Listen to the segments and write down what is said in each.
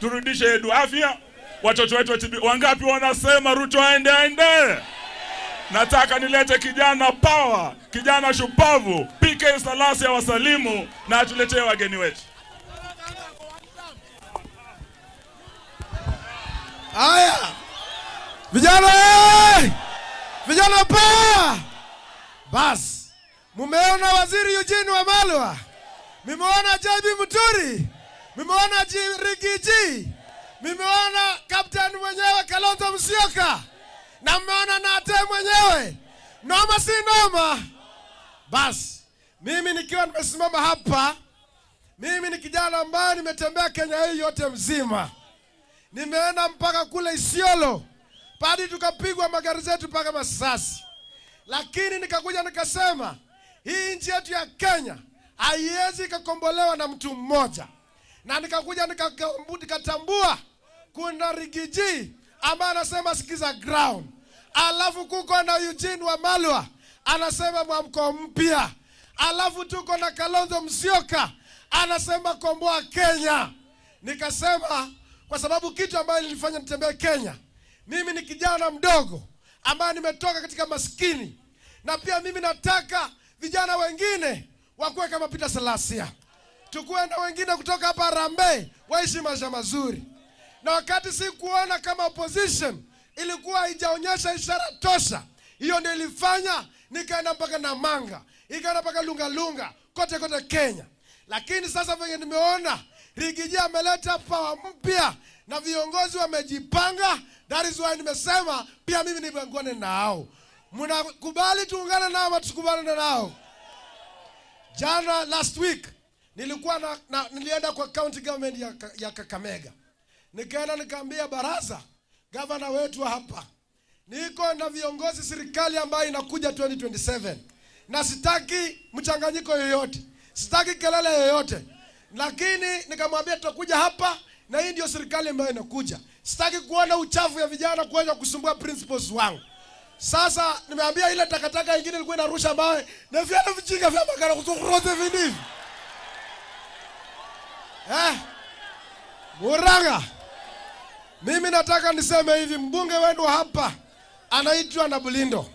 turudishe yetu afya. Watoto wetu wangapi wanasema Ruto aende? Nataka nilete kijana power, kijana shupavu, PK Salasya wasalimu na atuletee wageni wetu. Haya. Vijana! Vijana power! Bas. Mumeona Waziri Eugene Wamalwa? Mumeona JB Muturi? Mumeona Rigiji? Mumeona Captain mwenyewe Kalonzo Musyoka? Na mmeona Nate mwenyewe? Noma si noma? Bas. Mimi nikiwa nimesimama hapa, mimi ni kijana ambaye nimetembea Kenya hii yote mzima. Nimeenda mpaka kule Isiolo. Padi tukapigwa magari zetu mpaka Masasi. Lakini nikakuja nikasema, hii nchi yetu ya Kenya haiwezi kukombolewa na mtu mmoja. Na nikakuja nikatambua kuna Rigiji ambaye anasema sikiza ground. Alafu kuko na Eugene Wamalwa anasema mwamko mpya. Alafu tuko na Kalonzo Musyoka anasema komboa Kenya. Nikasema kwa sababu kitu ambayo nilifanya nitembee Kenya, mimi ni kijana mdogo ambaye nimetoka katika maskini, na pia mimi nataka vijana wengine wakuwe kama Peter Salasya. Tukuwe na wengine kutoka hapa Harambee waishi maisha mazuri. Na wakati si kuona kama opposition ilikuwa haijaonyesha ishara tosha, hiyo ndio ilifanya nikaenda mpaka Namanga, ikaenda mpaka Lungalunga, kote Kenya. Lakini sasa venye nimeona Rigiji ameleta power mpya na viongozi wamejipanga, that is why nimesema pia mimi nipangane nao. Mnakubali tuungane nao ama tusikubane nao? Jana last week nilikuwa nilienda kwa county government ya Kakamega. Nikaenda nikaambia baraza, governor wetu hapa, niko na viongozi serikali ambayo inakuja 2027. Na sitaki mchanganyiko yoyote, sitaki kelele yoyote. Lakini nikamwambia tutakuja hapa na hii ndio serikali ambayo inakuja. Sitaki kuona uchafu ya vijana kuweza kusumbua principles wangu. Sasa nimeambia ile takataka nyingine ilikuwa inarusha mawe na vyana vijinga vya magara kutokurote vinivi. Muranga. Mimi nataka niseme hivi, mbunge wenu hapa anaitwa Nabulindo.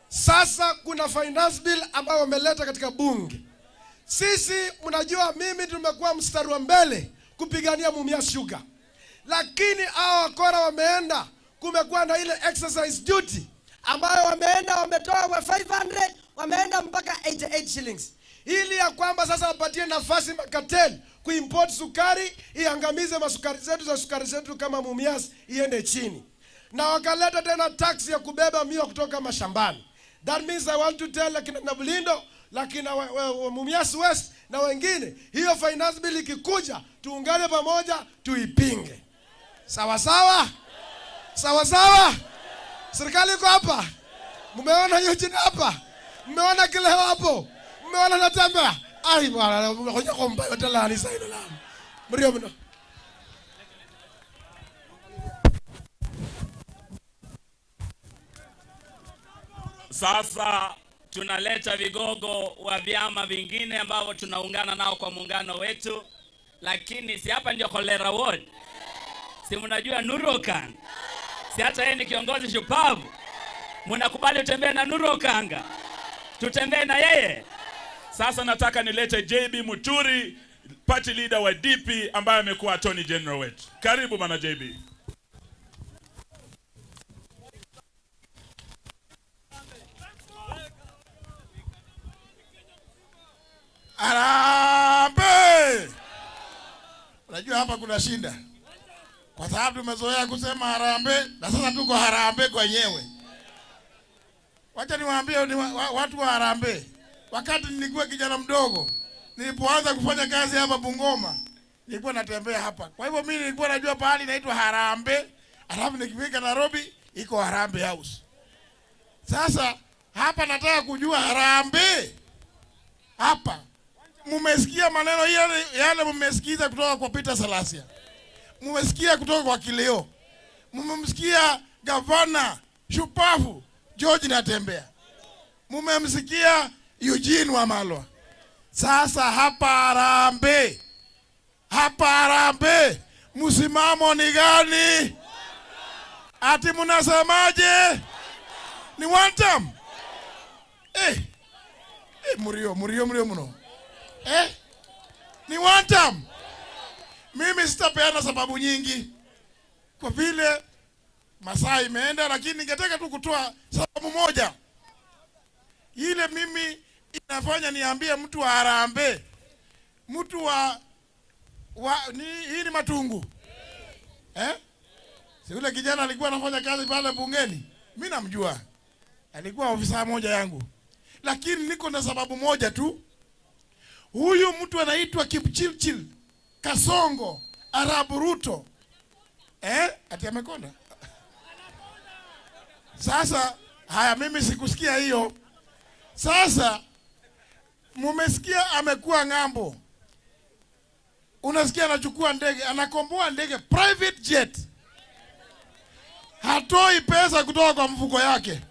Sasa kuna finance bill ambayo wameleta katika bunge. Sisi mnajua mimi tumekuwa mstari wa mbele kupigania Mumias Sugar. Lakini hao wakora wameenda, kumekuwa na ile exercise duty ambayo wametoa kwa 500, wameenda mpaka 88 shillings. Ili ya kwamba sasa wapatie nafasi makateli kuimport sukari, iangamize sukari zetu kama Mumias iende chini. Na wakaleta tena tax ya kubeba miwa kutoka mashambani. That means I want to tell lakini Nabulindo, lakini Mumias West na wengine, hiyo finance bill ikikuja, tuungane pamoja tuipinge. Sawa sawa? Sawa sawa? Serikali iko hapa. Mmeona Eugene hapa? Mmeona kile hapo? Mmeona natembea? Ai bwana, ngoja komba yote la ni saidi la. Mrio mno. Sasa tunaleta vigogo wa vyama vingine ambao tunaungana nao kwa muungano wetu. Lakini si hapa ndio Cholera Ward. Si mnajua Nurokan? Si hata yeye ni kiongozi shupavu. Mnakubali utembee na Nurokanga? Tutembee na yeye? Sasa nataka nilete JB Muturi, party leader wa DP ambaye amekuwa attorney general wetu. Karibu bana JB. Harambee! Unajua hapa kuna shida. Kwa sababu tumezoea kusema harambee na sasa tuko harambee kwenyewe. Wacha niwaambie watu wa harambee. Wakati nilikuwa kijana mdogo, nilipoanza kufanya kazi hapa Bungoma, nilikuwa natembea hapa. Kwa hivyo mimi nilikuwa najua pahali inaitwa Harambee, alafu nikifika Nairobi iko Harambee House. Sasa hapa nataka kujua Harambee. Hapa mumesikia maneno yale mumesikiza kutoka kwa Peter Salasya. Mumesikia kutoka kwa Kileo. Mumemsikia gavana shupavu George Natembeya. Mumemsikia Eugene Wamalwa. Sasa hapa Harambee. Hapa Harambee Msimamo ni gani? Ati mnasemaje? Ni one term? Murio mno. Ni one term? Mimi sitapeana sababu nyingi kwa vile masaa imeenda, lakini ningetaka tu kutoa sababu moja. Ile mimi inafanya niambie mtu wa Harambee, mtu hii ni Matungu. Si yule kijana alikuwa anafanya kazi pale bungeni. Mimi namjua. Alikuwa ofisa moja yangu. Lakini niko na sababu moja tu. Huyu mtu anaitwa Kipchirchir Kasongo Arap Ruto. Ati amekonda. Sasa haya, mimi sikusikia hiyo. Sasa mumesikia amekuwa ng'ambo. Unasikia anachukua ndege, anakomboa ndege private jet. Hatoi pesa kutoka kwa mfuko yake.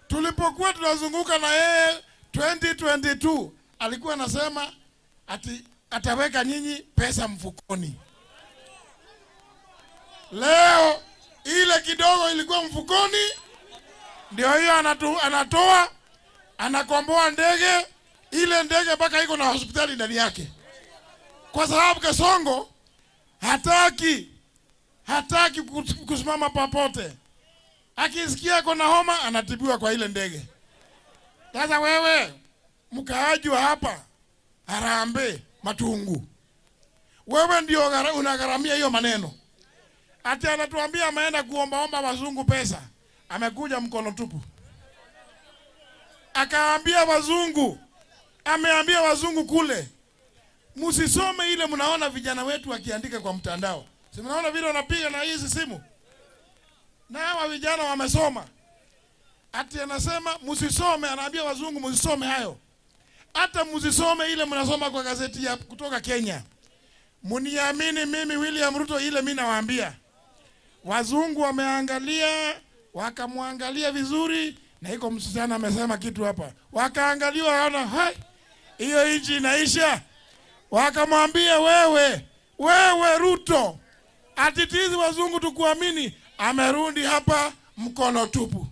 Tulipokuwa tunazunguka na yeye 2022, alikuwa anasema ati ataweka nyinyi pesa mfukoni. Leo ile kidogo ilikuwa mfukoni, ndio hiyo anatoa, anakomboa ndege. Ile ndege mpaka iko na hospitali ndani yake. Kwa sababu Kasongo hataki kusimama popote. Akisikia kuna homa anatibiwa kwa ile ndege. Sasa wewe mkaaji wa hapa Harambee Matungu, wewe ndio unagharamia hiyo maneno. Ati anatuambia ameenda kuomba wazungu pesa, amekuja mkono tupu. Akaambia wazungu, ameambia wazungu kule, msisome ile mnaona vijana wetu wakiandika kwa mtandao. Si mnaona vile wanapiga na hizi simu? Na hawa vijana wamesoma. Ati anasema msisome, anaambia wazungu msisome hayo. Hata msisome ile mnasoma kwa gazeti ya kutoka Kenya. Muniamini mimi William Ruto, ile mimi nawaambia. Wazungu wameangalia, wakamwangalia vizuri, na iko msichana amesema kitu hapa. Wakaangaliwa waona, hai, hiyo nchi inaisha. Wakamwambia wewe Ruto, atitizi wazungu tukuamini, amerudi hapa mkono tupu.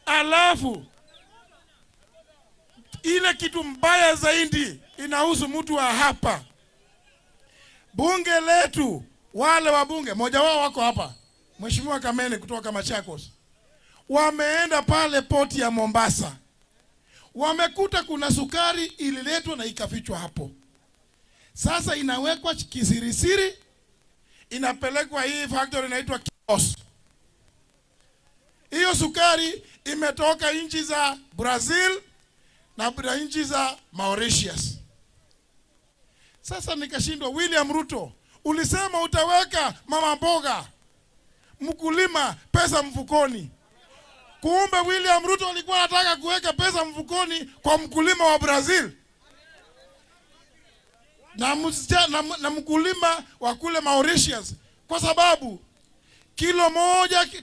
Alafu ile kitu mbaya zaidi inahusu mtu wa hapa. Bunge letu, wale wabunge, moja wao wako hapa, Mheshimiwa Kamene kutoka Machakos. Wameenda pale poti ya Mombasa. Wamekuta kuna sukari ililetwa na ikafichwa hapo. Sasa inawekwa kisirisiri, inapelekwa hii factory inaitwa Kios. Hiyo sukari imetoka nchi za Brazil na nchi za Mauritius. Sasa nikashindwa, William Ruto, ulisema utaweka mama mboga, mkulima pesa mfukoni. Kumbe William Ruto alikuwa anataka kuweka pesa mfukoni kwa mkulima wa Brazil. Na mkulima wa kule Mauritius, kwa sababu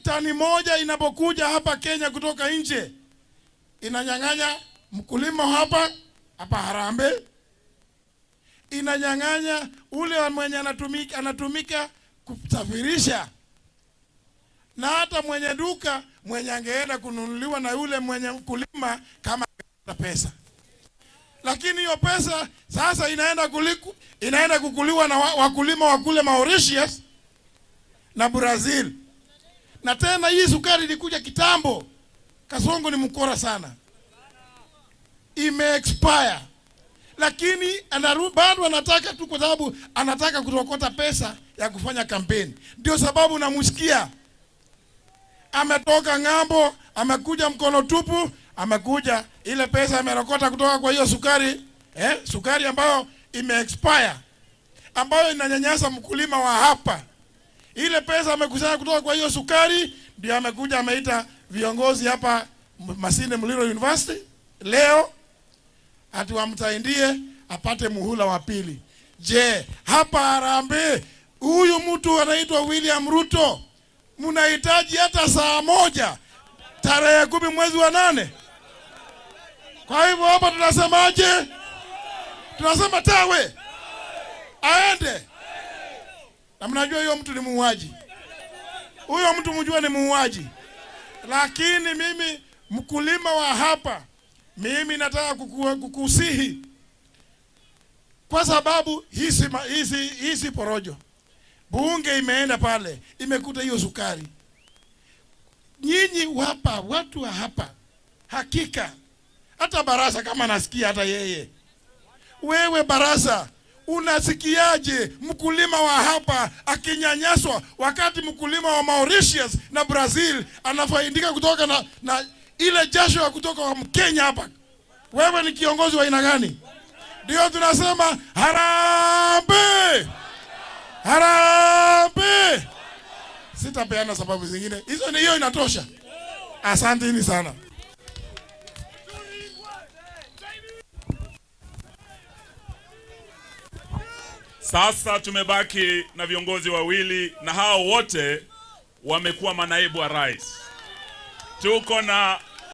tani moja inapokuja hapa Kenya kutoka nje, inanyang'anya mkulima hapa Harambee, inanyang'anya ule mwenye anatumika kusafirisha, na hata mwenye duka mwenye angeenda kununuliwa na yule mwenye mkulima kama pesa. Lakini hiyo pesa sasa inaenda kukuliwa na wakulima wa kule Mauritius na Brazil. Na tena hii sukari ilikuja kitambo. Kasongo ni mkora sana. Ime-expire. Lakini bado anataka tu, kwa sababu anataka kutokota pesa ya kufanya kampeni. Ndio sababu namusikia ametoka ng'ambo, amekuja mkono tupu, amekuja ile pesa amerokota kutoka kwa hiyo sukari, sukari ambayo ime-expire, ambayo inanyanyasa mkulima wa hapa. Ile pesa amekusanya kutoka kwa hiyo sukari, ndio amekuja ameita viongozi hapa Masinde Muliro University leo ati wamtaindie apate muhula wa pili. Je, hapa Harambee huyu mtu anaitwa William Ruto mnahitaji hata saa moja tarehe 10 mwezi wa 8? Kwa hivyo hapa tunasemaje? Tunasema tawe aende. Na mnajua huyo mtu ni muuaji. Huyo mtu mjua ni muuaji. Lakini mimi mkulima wa hapa, mimi nataka kukusihi, kwa sababu hizi porojo. Bunge imeenda pale, imekuta hiyo sukari. Nyinyi hapa, watu wa hapa, hakika hata Barasa kama nasikia hata yeye. Wewe Barasa, unasikiaje mkulima wa hapa akinyanyaswa wakati mkulima wa Mauritius na Brazil anafaidika kutoka na ile jasho ya kutoka kwa Mkenya hapa? Wewe ni kiongozi wa aina gani? Ndio tunasema harambee! Harambee! Sitapeana sababu zingine. Hiyo inatosha. Asanteni sana. Sasa tumebaki na viongozi wawili, na hao wote wamekuwa manaibu wa rais. Tuko na